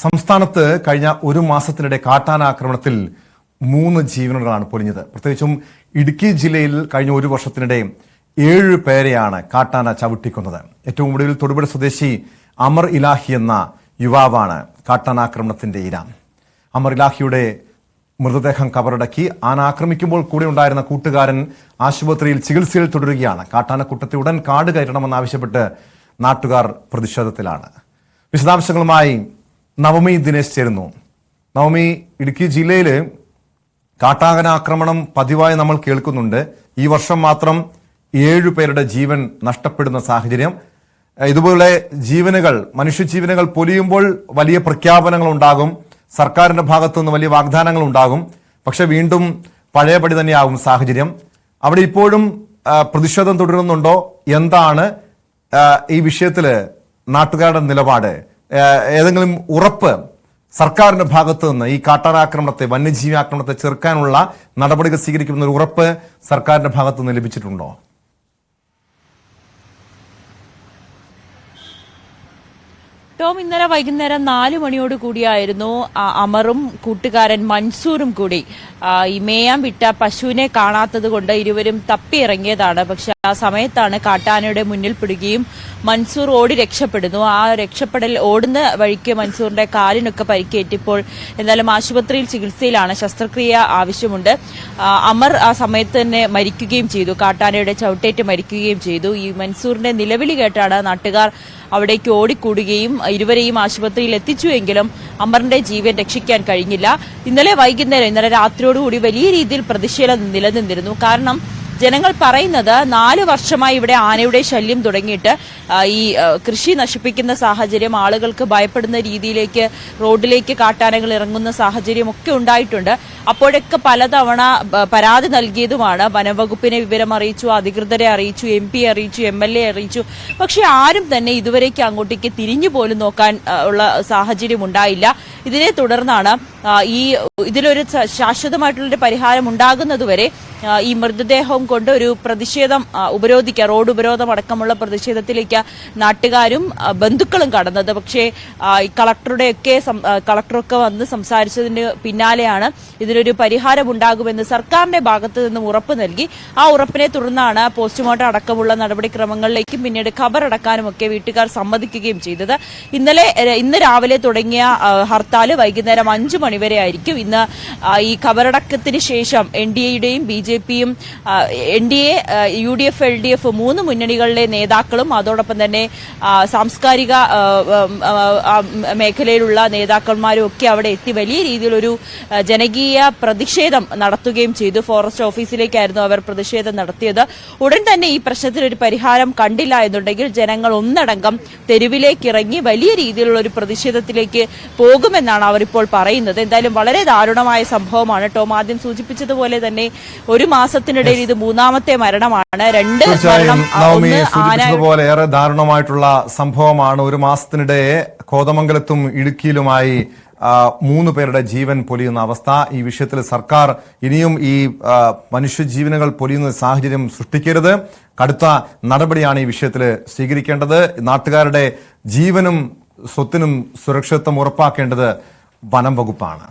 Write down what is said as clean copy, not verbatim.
സംസ്ഥാനത്ത് കഴിഞ്ഞ ഒരു മാസത്തിനിടെ കാട്ടാനാക്രമണത്തിൽ 3 ജീവനുകളാണ് പൊലിഞ്ഞത്. പ്രത്യേകിച്ചും ഇടുക്കി ജില്ലയിൽ കഴിഞ്ഞ ഒരു വർഷത്തിനിടെ 7 പേരെയാണ് കാട്ടാന ചവിട്ടിക്കൊന്നത്. ഏറ്റവും ഒടുവിൽ തൊടുപുഴ സ്വദേശി അമർ ഇലാഹി എന്ന യുവാവാണ് കാട്ടാനാക്രമണത്തിന്റെ ഇര. അമർ ഇലാഹിയുടെ മൃതദേഹം കബറടക്കി. ആന ആക്രമിക്കുമ്പോൾ കൂടെ ഉണ്ടായിരുന്ന കൂട്ടുകാരൻ ആശുപത്രിയിൽ ചികിത്സയിൽ തുടരുകയാണ്. കാട്ടാനക്കൂട്ടത്തെ ഉടൻ കാട് കയറ്റണമെന്നാവശ്യപ്പെട്ട് നാട്ടുകാർ പ്രതിഷേധത്തിലാണ്. വിശദാംശങ്ങളുമായി നവമി ദിനേശ് ചേരുന്നു. നവമി, ഇടുക്കി ജില്ലയിൽ കാട്ടാനാക്രമണം പതിവായി നമ്മൾ കേൾക്കുന്നുണ്ട്. ഈ വർഷം മാത്രം 7 പേരുടെ ജീവൻ നഷ്ടപ്പെടുന്ന സാഹചര്യം. ഇതുപോലെ മനുഷ്യജീവനുകൾ പൊലിയുമ്പോൾ വലിയ പ്രഖ്യാപനങ്ങൾ ഉണ്ടാകും, സർക്കാരിന്റെ ഭാഗത്തുനിന്ന് വലിയ വാഗ്ദാനങ്ങൾ ഉണ്ടാകും. പക്ഷെ വീണ്ടും പഴയപടി തന്നെയാകും സാഹചര്യം. അവിടെ ഇപ്പോഴും പ്രതിഷേധം തുടരുന്നുണ്ടോ? എന്താണ് ഈ വിഷയത്തില് നാട്ടുകാരുടെ നിലപാട്? ഏതെങ്കിലും ഉറപ്പ് സർക്കാരിന്റെ ഭാഗത്തു നിന്ന് ഈ കാട്ടാനാക്രമണത്തെ, വന്യജീവി ആക്രമണത്തെ ചെറുക്കാനുള്ള നടപടികൾ സ്വീകരിക്കുന്ന ഒരു ഉറപ്പ് സർക്കാരിന്റെ ഭാഗത്തു നിന്ന് ലഭിച്ചിട്ടുണ്ടോ? ടോം, ഇന്നലെ വൈകുന്നേരം 4 മണിയോട് കൂടിയായിരുന്നു അമറും കൂട്ടുകാരൻ മൻസൂറും കൂടി ഈ മേയാൻ വിട്ട പശുവിനെ കാണാത്തത് കൊണ്ട് ഇരുവരും തപ്പിയിറങ്ങിയതാണ്. പക്ഷെ ആ സമയത്താണ് കാട്ടാനയുടെ മുന്നിൽ പിടുകയും മൻസൂർ ഓടി രക്ഷപ്പെടുന്നു. ആ രക്ഷപ്പെടൽ ഓടുന്ന വഴിക്ക് മൻസൂറിന്റെ കാലിനൊക്കെ പരിക്കേറ്റിപ്പോൾ എന്തായാലും ആശുപത്രിയിൽ ചികിത്സയിലാണ്. ശസ്ത്രക്രിയ ആവശ്യമുണ്ട്. അമർ ആ സമയത്ത് തന്നെ മരിക്കുകയും ചെയ്തു. കാട്ടാനയുടെ ചവിട്ടേറ്റ് മരിക്കുകയും ചെയ്തു. ഈ മൻസൂറിന്റെ നിലവിളി കേട്ടാണ് നാട്ടുകാർ അവിടേക്ക് ഓടിക്കൂടുകയും ഇരുവരെയും ആശുപത്രിയിൽ എത്തിച്ചുവെങ്കിലും അമറിന്റെ ജീവൻ രക്ഷിക്കാൻ കഴിഞ്ഞില്ല. ഇന്നലെ രാത്രിയോടുകൂടി വലിയ രീതിയിൽ പ്രതിഷേധം നിലനിന്നിരുന്നു. കാരണം ജനങ്ങൾ പറയുന്നത് 4 വർഷമായി ഇവിടെ ആനയുടെ ശല്യം തുടങ്ങിയിട്ട് ഈ കൃഷി നശിപ്പിക്കുന്ന സാഹചര്യം, ആളുകൾക്ക് ഭയപ്പെടുന്ന രീതിയിലേക്ക് റോഡിലേക്ക് കാട്ടാനകൾ ഇറങ്ങുന്ന സാഹചര്യം ഒക്കെ ഉണ്ടായിട്ടുണ്ട്. അപ്പോഴൊക്കെ പലതവണ പരാതി നൽകിയതുമാണ്. വനംവകുപ്പിനെ വിവരം അറിയിച്ചു, അധികൃതരെ അറിയിച്ചു, MP അറിയിച്ചു, MLA അറിയിച്ചു. പക്ഷെ ആരും തന്നെ ഇതുവരേക്ക് അങ്ങോട്ടേക്ക് തിരിഞ്ഞു പോലും നോക്കാൻ ഉള്ള സാഹചര്യം ഉണ്ടായില്ല. ഇതിനെ തുടർന്നാണ് ഇതിലൊരു ശാശ്വതമായിട്ടുള്ളൊരു പരിഹാരം ഉണ്ടാകുന്നതുവരെ ഈ മൃതദേഹവും കൊണ്ട് ഒരു പ്രതിഷേധം ഉപരോധിക്കുക, റോഡ് ഉപരോധം അടക്കമുള്ള പ്രതിഷേധത്തിലേക്ക് നാട്ടുകാരും ബന്ധുക്കളും കടന്നത്. പക്ഷേ കളക്ടറൊക്കെ വന്ന് സംസാരിച്ചതിന് പിന്നാലെയാണ് ഇതിനൊരു പരിഹാരം ഉണ്ടാകുമെന്ന് സർക്കാരിന്റെ ഭാഗത്തു നിന്നും ഉറപ്പ് നൽകി. ആ ഉറപ്പിനെ തുടർന്നാണ് പോസ്റ്റ്മോർട്ടം അടക്കമുള്ള നടപടിക്രമങ്ങളിലേക്കും പിന്നീട് ഖബറടക്കാനും ഒക്കെ വീട്ടുകാർ സമ്മതിക്കുകയും ചെയ്തത്. ഇന്ന് രാവിലെ തുടങ്ങിയ ഹർത്താൽ വൈകുന്നേരം 5 മണിവരെ ആയിരിക്കും. ഇന്ന് ഈ ഖബറടക്കത്തിന് ശേഷം NDAയുടെയും BJPയും NDA, UDF, LDF 3 മുന്നണികളിലെ നേതാക്കളും അതോടൊപ്പം തന്നെ സാംസ്കാരിക മേഖലയിലുള്ള നേതാക്കന്മാരും ഒക്കെ അവിടെ എത്തി വലിയ രീതിയിലൊരു ജനകീയ പ്രതിഷേധം നടത്തുകയും ചെയ്തു. ഫോറസ്റ്റ് ഓഫീസിലേക്കായിരുന്നു അവർ പ്രതിഷേധം നടത്തിയത്. ഉടൻ തന്നെ ഈ പ്രശ്നത്തിന് ഒരു പരിഹാരം കണ്ടില്ല എന്നുണ്ടെങ്കിൽ ജനങ്ങൾ ഒന്നടങ്കം തെരുവിലേക്ക് ഇറങ്ങി വലിയ രീതിയിലുള്ള ഒരു പ്രതിഷേധത്തിലേക്ക് പോകുമെന്നാണ് അവരിപ്പോൾ പറയുന്നത്. എന്തായാലും വളരെ ദാരുണമായ സംഭവമാണ്. ടോം ആദ്യം സൂചിപ്പിച്ചതുപോലെ തന്നെ ഒരു മാസത്തിനിടയിൽ ഇത് 3ാമത്തെ മരണമാണ്. 2 മരണം പോലെ ഏറെ ദാരുണമായിട്ടുള്ള സംഭവമാണ്. ഒരു മാസത്തിനിടെ കോതമംഗലത്തും ഇടുക്കിയിലുമായി 3 പേരുടെ ജീവൻ പൊലിയുന്ന അവസ്ഥ. ഈ വിഷയത്തിൽ സർക്കാർ ഇനിയും ഈ മനുഷ്യജീവനുകൾ പൊലിയുന്ന സാഹചര്യം സൃഷ്ടിക്കരുത്. കടുത്ത നടപടിയാണ് ഈ വിഷയത്തിൽ സ്വീകരിക്കേണ്ടത്. നാട്ടുകാരുടെ ജീവനും സ്വത്തിനും സുരക്ഷിതത്വം ഉറപ്പാക്കേണ്ടത് വനം വകുപ്പാണ്.